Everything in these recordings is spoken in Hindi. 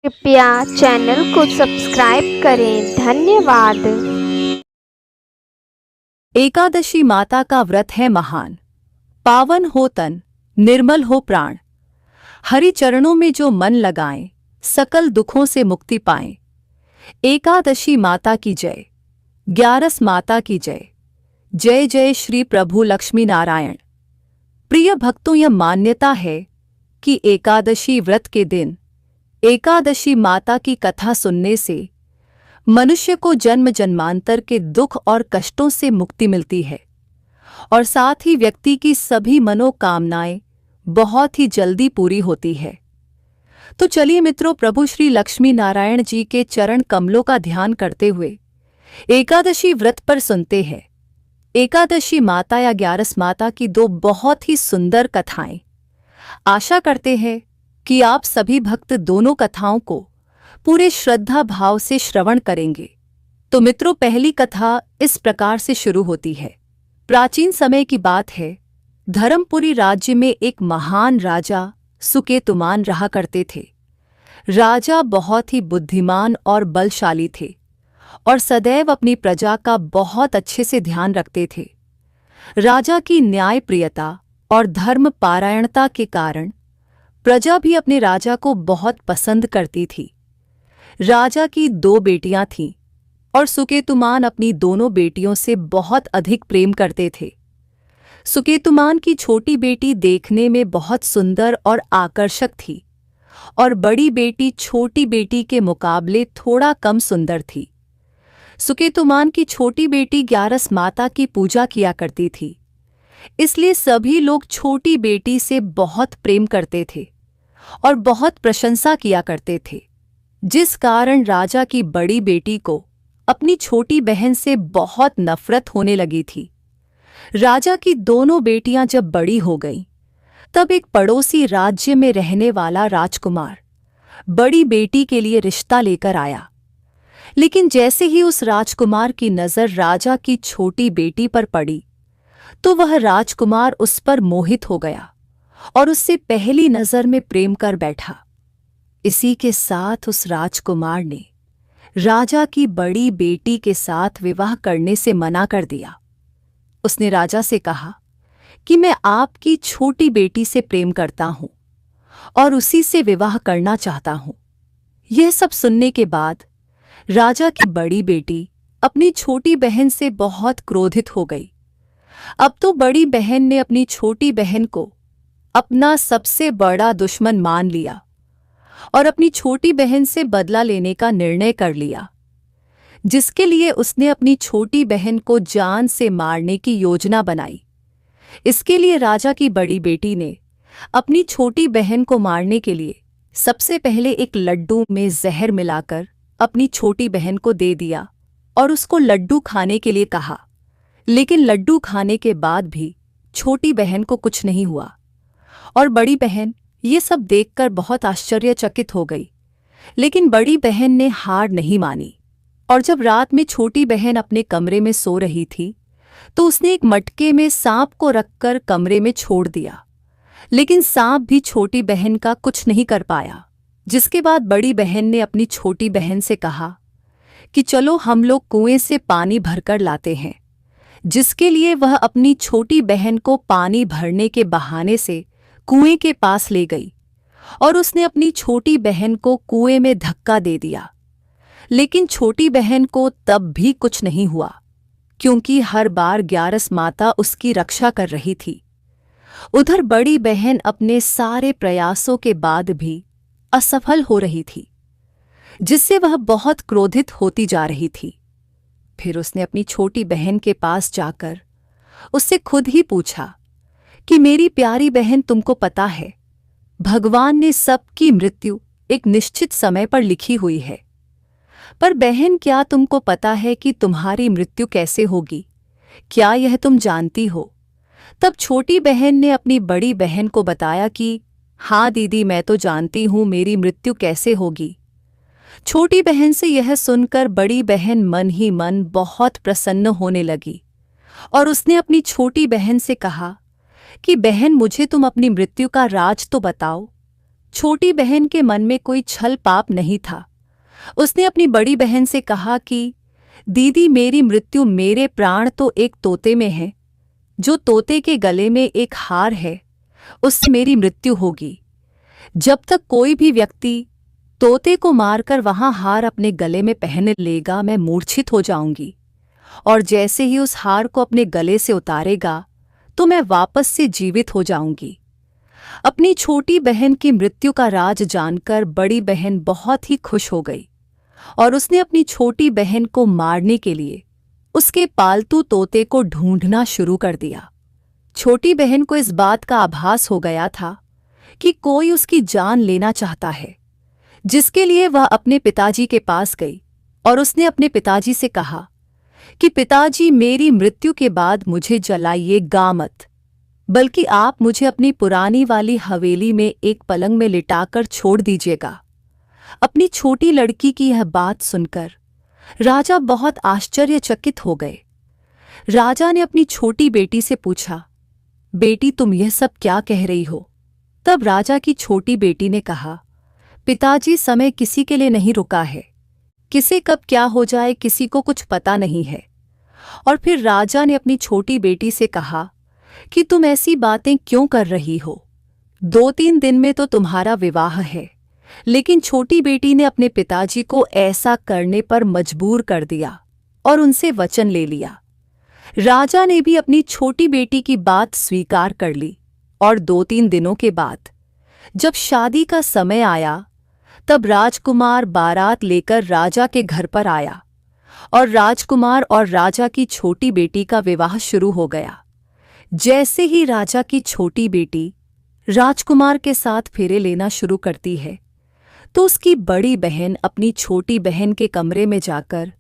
कृपया चैनल को सब्सक्राइब करें। धन्यवाद। एकादशी माता का व्रत है महान, पावन हो तन, निर्मल हो प्राण। हरि चरणों में जो मन लगाएं, सकल दुखों से मुक्ति पाएं। एकादशी माता की जय, ग्यारस माता की जय। जय जय श्री प्रभु लक्ष्मी नारायण। प्रिय भक्तों, यह मान्यता है कि एकादशी व्रत के दिन एकादशी माता की कथा सुनने से मनुष्य को जन्म जन्मांतर के दुख और कष्टों से मुक्ति मिलती है और साथ ही व्यक्ति की सभी मनोकामनाएं बहुत ही जल्दी पूरी होती है। तो चलिए मित्रों, प्रभु श्री लक्ष्मी नारायण जी के चरण कमलों का ध्यान करते हुए एकादशी व्रत पर सुनते हैं एकादशी माता या ग्यारस माता की दो बहुत ही सुंदर कथाएं। आशा करते हैं कि आप सभी भक्त दोनों कथाओं को पूरे श्रद्धा भाव से श्रवण करेंगे। तो मित्रों, पहली कथा इस प्रकार से शुरू होती है। प्राचीन समय की बात है। धर्मपुरी राज्य में एक महान राजा सुकेतुमान रहा करते थे। राजा बहुत ही बुद्धिमान और बलशाली थे और सदैव अपनी प्रजा का बहुत अच्छे से ध्यान रखते थे। राजा की न्यायप्रियता और धर्म पारायणता के कारण प्रजा भी अपने राजा को बहुत पसंद करती थी। राजा की दो बेटियां थीं और सुकेतुमान अपनी दोनों बेटियों से बहुत अधिक प्रेम करते थे। सुकेतुमान की छोटी बेटी देखने में बहुत सुंदर और आकर्षक थी और बड़ी बेटी छोटी बेटी के मुकाबले थोड़ा कम सुंदर थी। सुकेतुमान की छोटी बेटी ग्यारस माता की पूजा किया करती थी, इसलिए सभी लोग छोटी बेटी से बहुत प्रेम करते थे और बहुत प्रशंसा किया करते थे, जिस कारण राजा की बड़ी बेटी को अपनी छोटी बहन से बहुत नफरत होने लगी थी। राजा की दोनों बेटियां जब बड़ी हो गईं, तब एक पड़ोसी राज्य में रहने वाला राजकुमार बड़ी बेटी के लिए रिश्ता लेकर आया। लेकिन जैसे ही उस राजकुमार की नज़र राजा की छोटी बेटी पर पड़ी, तो वह राजकुमार उस पर मोहित हो गया और उससे पहली नज़र में प्रेम कर बैठा। इसी के साथ उस राजकुमार ने राजा की बड़ी बेटी के साथ विवाह करने से मना कर दिया। उसने राजा से कहा कि मैं आपकी छोटी बेटी से प्रेम करता हूं और उसी से विवाह करना चाहता हूं। यह सब सुनने के बाद राजा की बड़ी बेटी अपनी छोटी बहन से बहुत क्रोधित हो गई। अब तो बड़ी बहन ने अपनी छोटी बहन को अपना सबसे बड़ा दुश्मन मान लिया और अपनी छोटी बहन से बदला लेने का निर्णय कर लिया, जिसके लिए उसने अपनी छोटी बहन को जान से मारने की योजना बनाई। इसके लिए राजा की बड़ी बेटी ने अपनी छोटी बहन को मारने के लिए सबसे पहले एक लड्डू में जहर मिलाकर अपनी छोटी बहन को दे दिया और उसको लड्डू खाने के लिए कहा। लेकिन लड्डू खाने के बाद भी छोटी बहन को कुछ नहीं हुआ और बड़ी बहन ये सब देखकर बहुत आश्चर्यचकित हो गई। लेकिन बड़ी बहन ने हार नहीं मानी और जब रात में छोटी बहन अपने कमरे में सो रही थी, तो उसने एक मटके में सांप को रखकर कमरे में छोड़ दिया। लेकिन सांप भी छोटी बहन का कुछ नहीं कर पाया। जिसके बाद बड़ी बहन ने अपनी छोटी बहन से कहा कि चलो हम लोग कुएं से पानी भरकर लाते हैं, जिसके लिए वह अपनी छोटी बहन को पानी भरने के बहाने से कुएं के पास ले गई और उसने अपनी छोटी बहन को कुएं में धक्का दे दिया। लेकिन छोटी बहन को तब भी कुछ नहीं हुआ, क्योंकि हर बार ग्यारस माता उसकी रक्षा कर रही थी। उधर बड़ी बहन अपने सारे प्रयासों के बाद भी असफल हो रही थी, जिससे वह बहुत क्रोधित होती जा रही थी। फिर उसने अपनी छोटी बहन के पास जाकर उससे खुद ही पूछा कि मेरी प्यारी बहन, तुमको पता है भगवान ने सबकी मृत्यु एक निश्चित समय पर लिखी हुई है, पर बहन क्या तुमको पता है कि तुम्हारी मृत्यु कैसे होगी? क्या यह तुम जानती हो? तब छोटी बहन ने अपनी बड़ी बहन को बताया कि हाँ दीदी, मैं तो जानती हूँ मेरी मृत्यु कैसे होगी। छोटी बहन से यह सुनकर बड़ी बहन मन ही मन बहुत प्रसन्न होने लगी और उसने अपनी छोटी बहन से कहा कि बहन, मुझे तुम अपनी मृत्यु का राज तो बताओ। छोटी बहन के मन में कोई छल पाप नहीं था। उसने अपनी बड़ी बहन से कहा कि दीदी, मेरी मृत्यु, मेरे प्राण तो एक तोते में है। जो तोते के गले में एक हार है, उससे मेरी मृत्यु होगी। जब तक कोई भी व्यक्ति तोते को मारकर वहां हार अपने गले में पहन लेगा, मैं मूर्छित हो जाऊंगी। और जैसे ही उस हार को अपने गले से उतारेगा तो मैं वापस से जीवित हो जाऊंगी। अपनी छोटी बहन की मृत्यु का राज जानकर बड़ी बहन बहुत ही खुश हो गई और उसने अपनी छोटी बहन को मारने के लिए उसके पालतू तोते को ढूंढना शुरू कर दिया। छोटी बहन को इस बात का आभास हो गया था कि कोई उसकी जान लेना चाहता है, जिसके लिए वह अपने पिताजी के पास गई और उसने अपने पिताजी से कहा कि पिताजी, मेरी मृत्यु के बाद मुझे जलाइएगा मत, बल्कि आप मुझे अपनी पुरानी वाली हवेली में एक पलंग में लिटाकर छोड़ दीजिएगा। अपनी छोटी लड़की की यह बात सुनकर राजा बहुत आश्चर्यचकित हो गए। राजा ने अपनी छोटी बेटी से पूछा, बेटी, तुम यह सब क्या कह रही हो? तब राजा की छोटी बेटी ने कहा, पिताजी, समय किसी के लिए नहीं रुका है। किसे कब क्या हो जाए किसी को कुछ पता नहीं है। और फिर राजा ने अपनी छोटी बेटी से कहा कि तुम ऐसी बातें क्यों कर रही हो? 2-3 दिन में तो तुम्हारा विवाह है। लेकिन छोटी बेटी ने अपने पिताजी को ऐसा करने पर मजबूर कर दिया और उनसे वचन ले लिया। राजा ने भी अपनी छोटी बेटी की बात स्वीकार कर ली और 2-3 दिनों के बाद जब शादी का समय आया तब राजकुमार बारात लेकर राजा के घर पर आया और राजकुमार और राजा की छोटी बेटी का विवाह शुरू हो गया। जैसे ही राजा की छोटी बेटी राजकुमार के साथ फेरे लेना शुरू करती है तो उसकी बड़ी बहन अपनी छोटी बहन के कमरे में जाकर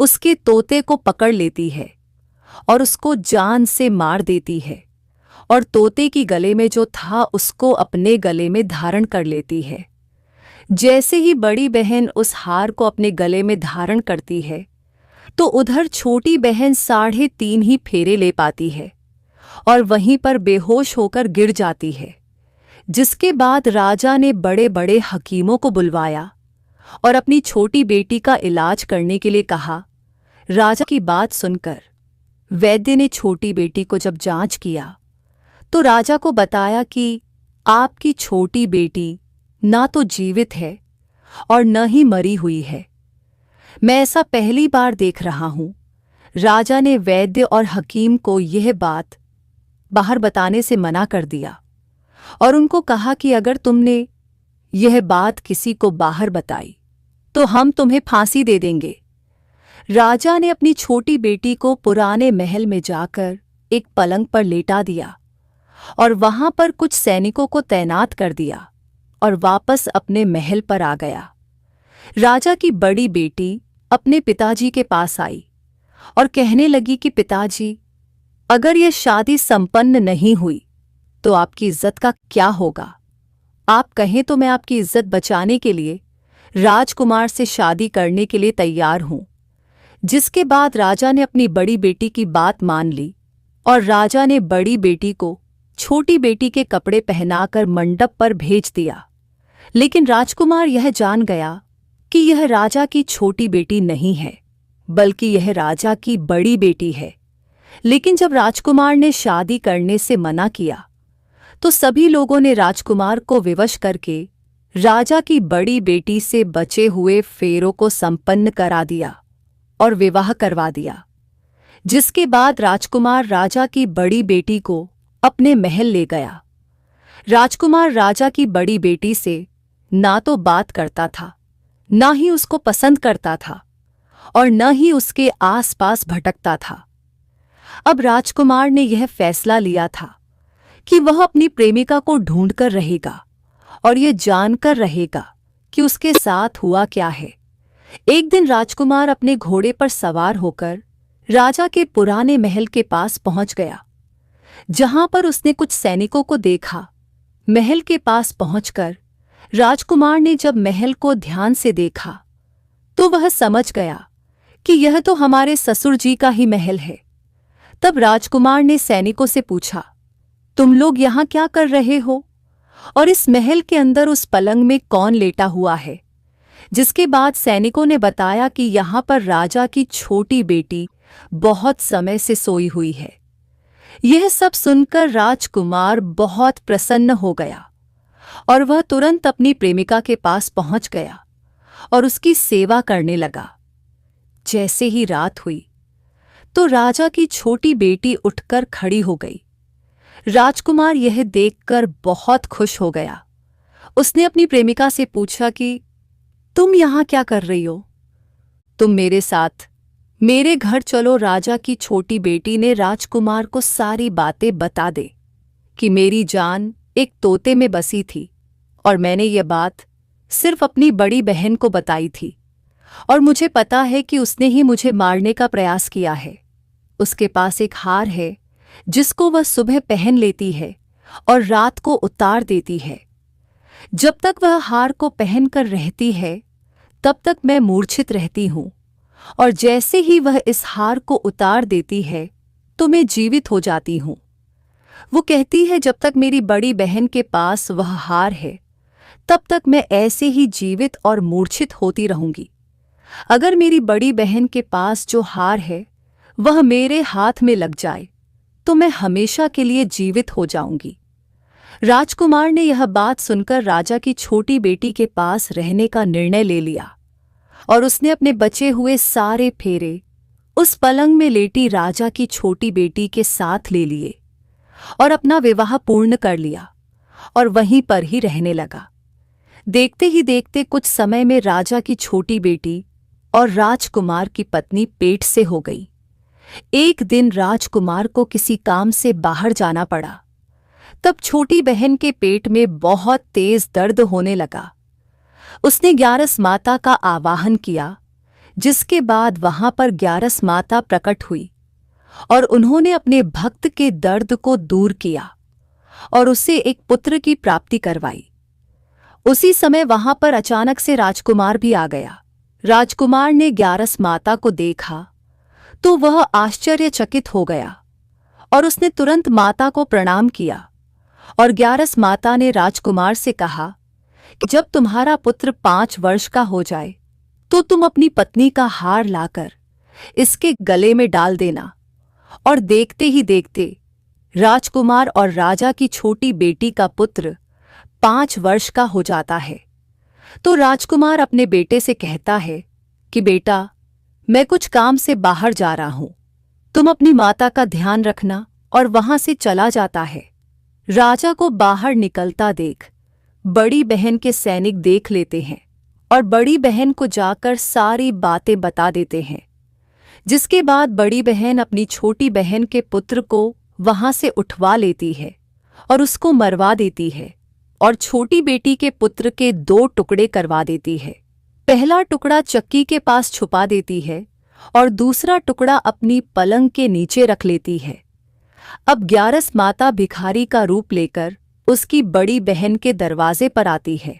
उसके तोते को पकड़ लेती है और उसको जान से मार देती है और तोते की गले में जो था उसको अपने गले में धारण कर लेती है। जैसे ही बड़ी बहन उस हार को अपने गले में धारण करती है तो उधर छोटी बहन 3.5 ही फेरे ले पाती है और वहीं पर बेहोश होकर गिर जाती है। जिसके बाद राजा ने बड़े बड़े हकीमों को बुलवाया और अपनी छोटी बेटी का इलाज करने के लिए कहा। राजा की बात सुनकर वैद्य ने छोटी बेटी को जब जांच किया तो राजा को बताया कि आपकी छोटी बेटी ना तो जीवित है और न ही मरी हुई है। मैं ऐसा पहली बार देख रहा हूं। राजा ने वैद्य और हकीम को यह बात बाहर बताने से मना कर दिया और उनको कहा कि अगर तुमने यह बात किसी को बाहर बताई तो हम तुम्हें फांसी दे देंगे। राजा ने अपनी छोटी बेटी को पुराने महल में जाकर एक पलंग पर लेटा दिया और वहां पर कुछ सैनिकों को तैनात कर दिया और वापस अपने महल पर आ गया। राजा की बड़ी बेटी अपने पिताजी के पास आई और कहने लगी कि पिताजी, अगर यह शादी संपन्न नहीं हुई तो आपकी इज्जत का क्या होगा? आप कहें तो मैं आपकी इज्जत बचाने के लिए राजकुमार से शादी करने के लिए तैयार हूं। जिसके बाद राजा ने अपनी बड़ी बेटी की बात मान ली और राजा ने बड़ी बेटी को छोटी बेटी के कपड़े पहनाकर मंडप पर भेज दिया। लेकिन राजकुमार यह जान गया कि यह राजा की छोटी बेटी नहीं है, बल्कि यह राजा की बड़ी बेटी है। लेकिन जब राजकुमार ने शादी करने से मना किया तो सभी लोगों ने राजकुमार को विवश करके राजा की बड़ी बेटी से बचे हुए फेरों को संपन्न करा दिया और विवाह करवा दिया। जिसके बाद राजकुमार राजा की बड़ी बेटी को अपने महल ले गया। राजकुमार राजा की बड़ी बेटी से ना तो बात करता था, ना ही उसको पसंद करता था और न ही उसके आसपास भटकता था। अब राजकुमार ने यह फैसला लिया था कि वह अपनी प्रेमिका को ढूंढकर रहेगा और यह जानकर रहेगा कि उसके साथ हुआ क्या है। एक दिन राजकुमार अपने घोड़े पर सवार होकर राजा के पुराने महल के पास पहुंच गया, जहां पर उसने कुछ सैनिकों को देखा। महल के पास पहुंचकर राजकुमार ने जब महल को ध्यान से देखा तो वह समझ गया कि यह तो हमारे ससुर जी का ही महल है। तब राजकुमार ने सैनिकों से पूछा, तुम लोग यहाँ क्या कर रहे हो और इस महल के अंदर उस पलंग में कौन लेटा हुआ है। जिसके बाद सैनिकों ने बताया कि यहाँ पर राजा की छोटी बेटी बहुत समय से सोई हुई है। यह सब सुनकर राजकुमार बहुत प्रसन्न हो गया और वह तुरंत अपनी प्रेमिका के पास पहुंच गया और उसकी सेवा करने लगा। जैसे ही रात हुई तो राजा की छोटी बेटी उठकर खड़ी हो गई। राजकुमार यह देखकर बहुत खुश हो गया। उसने अपनी प्रेमिका से पूछा कि तुम यहाँ क्या कर रही हो? तुम मेरे साथ मेरे घर चलो। राजा की छोटी बेटी ने राजकुमार को सारी बातें बता दे कि मेरी जान एक तोते में बसी थी और मैंने ये बात सिर्फ अपनी बड़ी बहन को बताई थी और मुझे पता है कि उसने ही मुझे मारने का प्रयास किया है। उसके पास एक हार है जिसको वह सुबह पहन लेती है और रात को उतार देती है। जब तक वह हार को पहनकर रहती है तब तक मैं मूर्छित रहती हूँ और जैसे ही वह इस हार को उतार देती है तो मैं जीवित हो जाती हूँ। वो कहती है जब तक मेरी बड़ी बहन के पास वह हार है तब तक मैं ऐसे ही जीवित और मूर्छित होती रहूंगी। अगर मेरी बड़ी बहन के पास जो हार है वह मेरे हाथ में लग जाए तो मैं हमेशा के लिए जीवित हो जाऊंगी। राजकुमार ने यह बात सुनकर राजा की छोटी बेटी के पास रहने का निर्णय ले लिया और उसने अपने बचे हुए सारे फेरे उस पलंग में लेटी राजा की छोटी बेटी के साथ ले लिए और अपना विवाह पूर्ण कर लिया और वहीं पर ही रहने लगा। देखते ही देखते कुछ समय में राजा की छोटी बेटी और राजकुमार की पत्नी पेट से हो गई। एक दिन राजकुमार को किसी काम से बाहर जाना पड़ा। तब छोटी बहन के पेट में बहुत तेज दर्द होने लगा। उसने ग्यारस माता का आवाहन किया, जिसके बाद वहां पर ग्यारस माता प्रकट हुई और उन्होंने अपने भक्त के दर्द को दूर किया और उसे एक पुत्र की प्राप्ति करवाई। उसी समय वहां पर अचानक से राजकुमार भी आ गया। राजकुमार ने ग्यारस माता को देखा तो वह आश्चर्यचकित हो गया और उसने तुरंत माता को प्रणाम किया और ग्यारस माता ने राजकुमार से कहा कि जब तुम्हारा पुत्र 5 वर्ष का हो जाए तो तुम अपनी पत्नी का हार लाकर इसके गले में डाल देना। और देखते ही देखते राजकुमार और राजा की छोटी बेटी का पुत्र 5 वर्ष का हो जाता है। तो राजकुमार अपने बेटे से कहता है कि बेटा, मैं कुछ काम से बाहर जा रहा हूं, तुम अपनी माता का ध्यान रखना, और वहां से चला जाता है। राजा को बाहर निकलता देख बड़ी बहन के सैनिक देख लेते हैं और बड़ी बहन को जाकर सारी बातें बता देते हैं। जिसके बाद बड़ी बहन अपनी छोटी बहन के पुत्र को वहां से उठवा लेती है और उसको मरवा देती है और छोटी बेटी के पुत्र के 2 टुकड़े करवा देती है। पहला टुकड़ा चक्की के पास छुपा देती है और दूसरा टुकड़ा अपनी पलंग के नीचे रख लेती है। अब ग्यारस माता भिखारी का रूप लेकर उसकी बड़ी बहन के दरवाजे पर आती है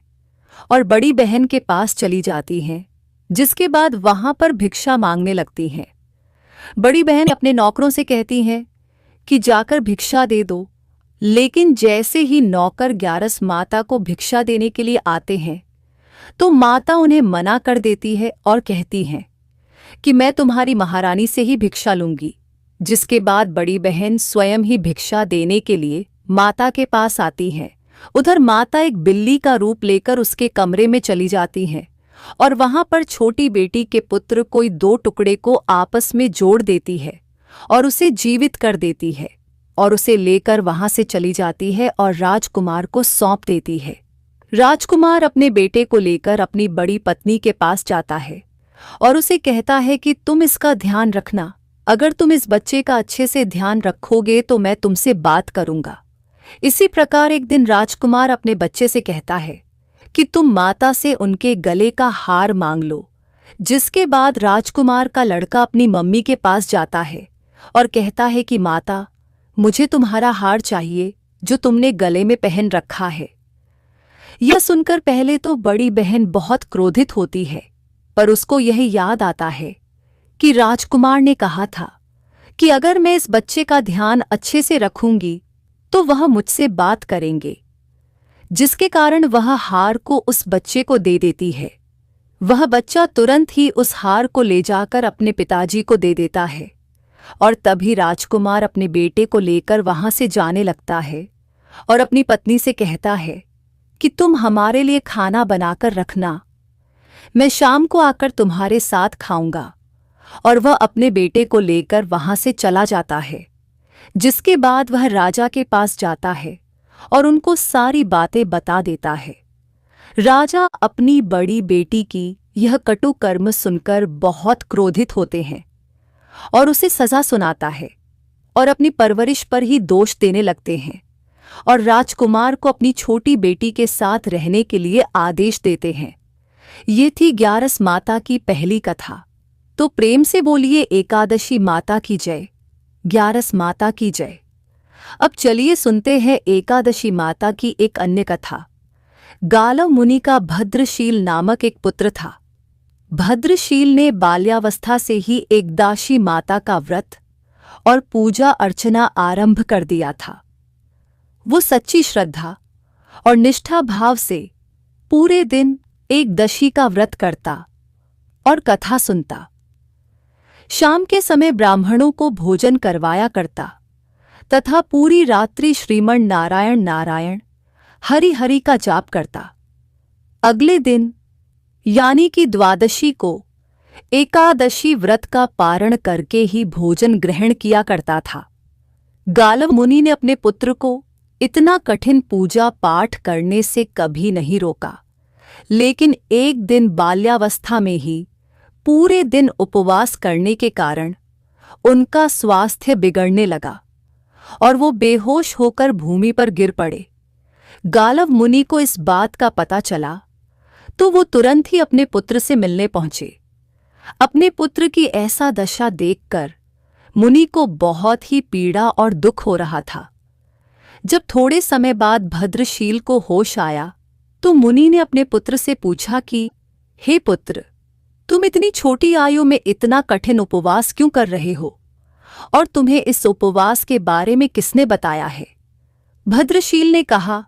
और बड़ी बहन के पास चली जाती हैं, जिसके बाद वहां पर भिक्षा मांगने लगती हैं। बड़ी बहन अपने नौकरों से कहती हैं कि जाकर भिक्षा दे दो, लेकिन जैसे ही नौकर ग्यारस माता को भिक्षा देने के लिए आते हैं तो माता उन्हें मना कर देती है और कहती हैं कि मैं तुम्हारी महारानी से ही भिक्षा लूंगी। जिसके बाद बड़ी बहन स्वयं ही भिक्षा देने के लिए माता के पास आती है। उधर माता एक बिल्ली का रूप लेकर उसके कमरे में चली जाती हैं और वहां पर छोटी बेटी के पुत्र कोई 2 टुकड़े को आपस में जोड़ देती है और उसे जीवित कर देती है और उसे लेकर वहां से चली जाती है और राजकुमार को सौंप देती है। राजकुमार अपने बेटे को लेकर अपनी बड़ी पत्नी के पास जाता है और उसे कहता है कि तुम इसका ध्यान रखना, अगर तुम इस बच्चे का अच्छे से ध्यान रखोगे तो मैं तुमसे बात करूंगा। इसी प्रकार एक दिन राजकुमार अपने बच्चे से कहता है कि तुम माता से उनके गले का हार मांग लो। जिसके बाद राजकुमार का लड़का अपनी मम्मी के पास जाता है और कहता है कि माता, मुझे तुम्हारा हार चाहिए जो तुमने गले में पहन रखा है। यह सुनकर पहले तो बड़ी बहन बहुत क्रोधित होती है, पर उसको यह याद आता है कि राजकुमार ने कहा था कि अगर मैं इस बच्चे का ध्यान अच्छे से रखूंगी तो वह मुझसे बात करेंगे। जिसके कारण वह हार को उस बच्चे को दे देती है। वह बच्चा तुरंत ही उस हार को ले जाकर अपने पिताजी को दे देता है और तभी राजकुमार अपने बेटे को लेकर वहां से जाने लगता है और अपनी पत्नी से कहता है कि तुम हमारे लिए खाना बनाकर रखना, मैं शाम को आकर तुम्हारे साथ खाऊंगा। और वह अपने बेटे को लेकर वहां से चला जाता है, जिसके बाद वह राजा के पास जाता है और उनको सारी बातें बता देता है। राजा अपनी बड़ी बेटी की यह कटु कर्म सुनकर बहुत क्रोधित होते हैं और उसे सजा सुनाता है और अपनी परवरिश पर ही दोष देने लगते हैं और राजकुमार को अपनी छोटी बेटी के साथ रहने के लिए आदेश देते हैं। ये थी ग्यारस माता की पहली कथा। तो प्रेम से बोलिए एकादशी माता की जय, ग्यारस माता की जय। अब चलिए सुनते हैं एकादशी माता की एक अन्य कथा। गालव मुनि का भद्रशील नामक एक पुत्र था। भद्रशील ने बाल्यावस्था से ही एक दासी माता का व्रत और पूजा अर्चना आरंभ कर दिया था। वो सच्ची श्रद्धा और निष्ठा भाव से पूरे दिन एक दशी का व्रत करता और कथा सुनता। शाम के समय ब्राह्मणों को भोजन करवाया करता तथा पूरी रात्रि श्रीमन नारायण नारायण हरि हरि का जाप करता। अगले दिन यानी कि द्वादशी को एकादशी व्रत का पारण करके ही भोजन ग्रहण किया करता था। गालव मुनि ने अपने पुत्र को इतना कठिन पूजा पाठ करने से कभी नहीं रोका, लेकिन एक दिन बाल्यावस्था में ही पूरे दिन उपवास करने के कारण उनका स्वास्थ्य बिगड़ने लगा और वो बेहोश होकर भूमि पर गिर पड़े। गालव मुनि को इस बात का पता चला तो वो तुरंत ही अपने पुत्र से मिलने पहुंचे। अपने पुत्र की ऐसा दशा देखकर मुनि को बहुत ही पीड़ा और दुख हो रहा था। जब थोड़े समय बाद भद्रशील को होश आया तो मुनि ने अपने पुत्र से पूछा कि हे पुत्र, तुम इतनी छोटी आयु में इतना कठिन उपवास क्यों कर रहे हो और तुम्हें इस उपवास के बारे में किसने बताया है? भद्रशील ने कहा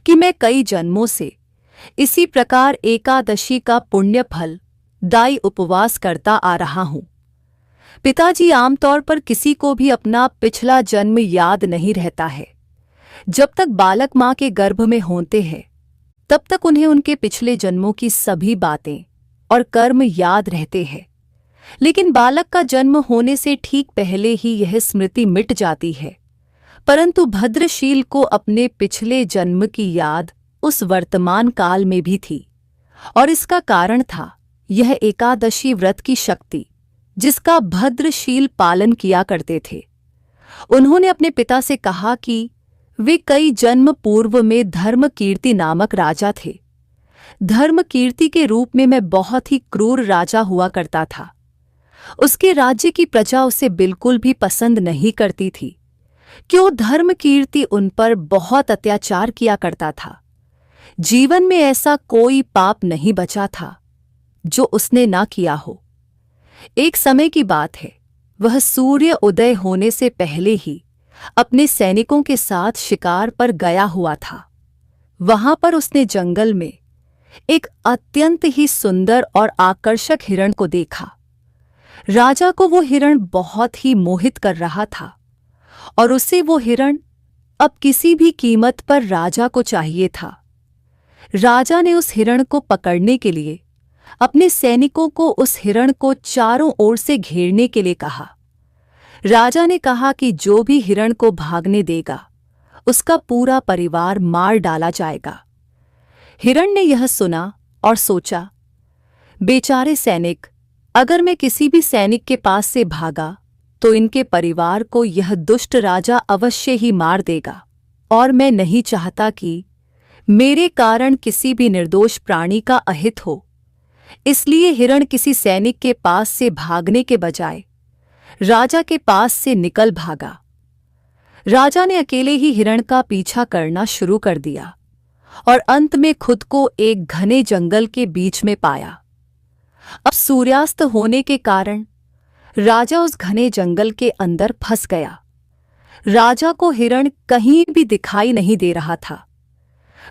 कि मैं कई जन्मों से इसी प्रकार एकादशी का पुण्य फल दायी उपवास करता आ रहा हूं। पिताजी आमतौर पर किसी को भी अपना पिछला जन्म याद नहीं रहता है। जब तक बालक मां के गर्भ में होते हैं तब तक उन्हें उनके पिछले जन्मों की सभी बातें और कर्म याद रहते हैं, लेकिन बालक का जन्म होने से ठीक पहले ही यह स्मृति मिट जाती है। परंतु भद्रशील को अपने पिछले जन्म की याद उस वर्तमान काल में भी थी और इसका कारण था यह एकादशी व्रत की शक्ति, जिसका भद्रशील पालन किया करते थे। उन्होंने अपने पिता से कहा कि वे कई जन्म पूर्व में धर्मकीर्ति नामक राजा थे। धर्मकीर्ति के रूप में मैं बहुत ही क्रूर राजा हुआ करता था। उसके राज्य की प्रजा उसे बिल्कुल भी पसंद नहीं करती थी, क्यों धर्मकीर्ति उन पर बहुत अत्याचार किया करता था। जीवन में ऐसा कोई पाप नहीं बचा था जो उसने ना किया हो। एक समय की बात है, वह सूर्य उदय होने से पहले ही अपने सैनिकों के साथ शिकार पर गया हुआ था। वहां पर उसने जंगल में एक अत्यंत ही सुंदर और आकर्षक हिरण को देखा। राजा को वो हिरण बहुत ही मोहित कर रहा था और उसे वो हिरण अब किसी भी कीमत पर राजा को चाहिए था। राजा ने उस हिरण को पकड़ने के लिए अपने सैनिकों को उस हिरण को चारों ओर से घेरने के लिए कहा। राजा ने कहा कि जो भी हिरण को भागने देगा उसका पूरा परिवार मार डाला जाएगा। हिरण ने यह सुना और सोचा, बेचारे सैनिक, अगर मैं किसी भी सैनिक के पास से भागा तो इनके परिवार को यह दुष्ट राजा अवश्य ही मार देगा और मैं नहीं चाहता कि मेरे कारण किसी भी निर्दोष प्राणी का अहित हो। इसलिए हिरण किसी सैनिक के पास से भागने के बजाय राजा के पास से निकल भागा। राजा ने अकेले ही हिरण का पीछा करना शुरू कर दिया और अंत में खुद को एक घने जंगल के बीच में पाया। अब सूर्यास्त होने के कारण राजा उस घने जंगल के अंदर फंस गया। राजा को हिरण कहीं भी दिखाई नहीं दे रहा था।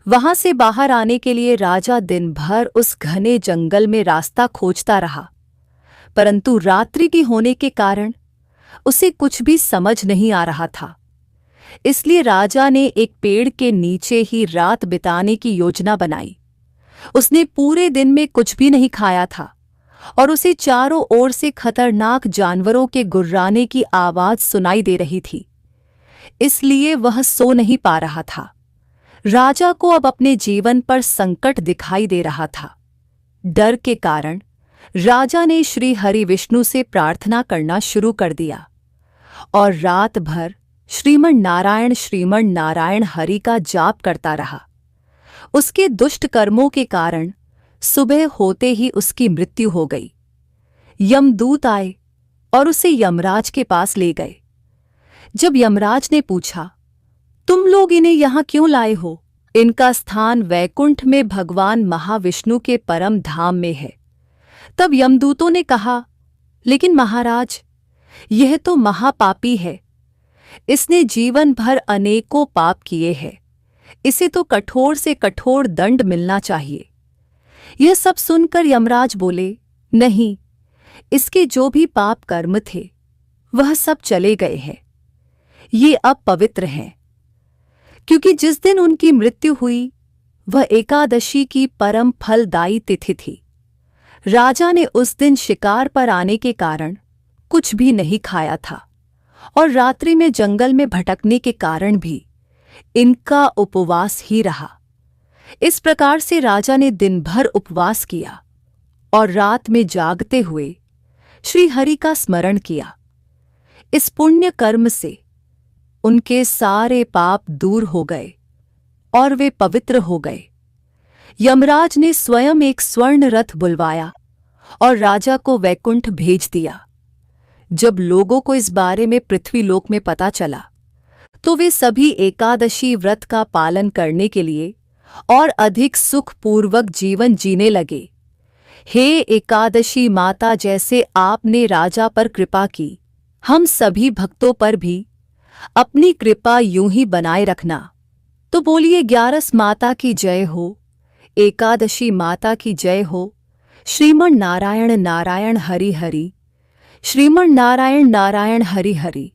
वहां से बाहर आने के लिए राजा दिन भर उस घने जंगल में रास्ता खोजता रहा, परंतु रात्रि की होने के कारण उसे कुछ भी समझ नहीं आ रहा था। इसलिए राजा ने एक पेड़ के नीचे ही रात बिताने की योजना बनाई। उसने पूरे दिन में कुछ भी नहीं खाया था और उसे चारों ओर से खतरनाक जानवरों के गुर्राने की आवाज सुनाई दे रही थी, इसलिए वह सो नहीं पा रहा था। राजा को अब अपने जीवन पर संकट दिखाई दे रहा था। डर के कारण राजा ने श्री हरि विष्णु से प्रार्थना करना शुरू कर दिया और रात भर श्रीमन नारायण हरि का जाप करता रहा। उसके दुष्ट कर्मों के कारण सुबह होते ही उसकी मृत्यु हो गई। यमदूत आए और उसे यमराज के पास ले गए। जब यमराज ने पूछा, तुम लोग इन्हें यहाँ क्यों लाए हो? इनका स्थान वैकुंठ में भगवान महाविष्णु के परम धाम में है। तब यमदूतों ने कहा, लेकिन महाराज, यह तो महापापी है। इसने जीवन भर अनेकों पाप किए हैं। इसे तो कठोर से कठोर दंड मिलना चाहिए। यह सब सुनकर यमराज बोले, नहीं, इसके जो भी पाप कर्म थे वह सब चले गए हैं। ये अब पवित्र हैं, क्योंकि जिस दिन उनकी मृत्यु हुई वह एकादशी की परम फलदायी तिथि थी। राजा ने उस दिन शिकार पर आने के कारण कुछ भी नहीं खाया था और रात्रि में जंगल में भटकने के कारण भी इनका उपवास ही रहा। इस प्रकार से राजा ने दिन भर उपवास किया और रात में जागते हुए श्री हरि का स्मरण किया। इस पुण्य कर्म से उनके सारे पाप दूर हो गए और वे पवित्र हो गए। यमराज ने स्वयं एक स्वर्ण रथ बुलवाया और राजा को वैकुंठ भेज दिया। जब लोगों को इस बारे में पृथ्वीलोक में पता चला तो वे सभी एकादशी व्रत का पालन करने के लिए और अधिक सुखपूर्वक जीवन जीने लगे। हे एकादशी माता, जैसे आपने राजा पर कृपा की, हम सभी भक्तों पर भी अपनी कृपा यूं ही बनाए रखना। तो बोलिए, 11 माता की जय हो, एकादशी माता की जय हो। श्रीमन नारायण नारायण हरि हरि, श्रीमन नारायण नारायण हरि हरि।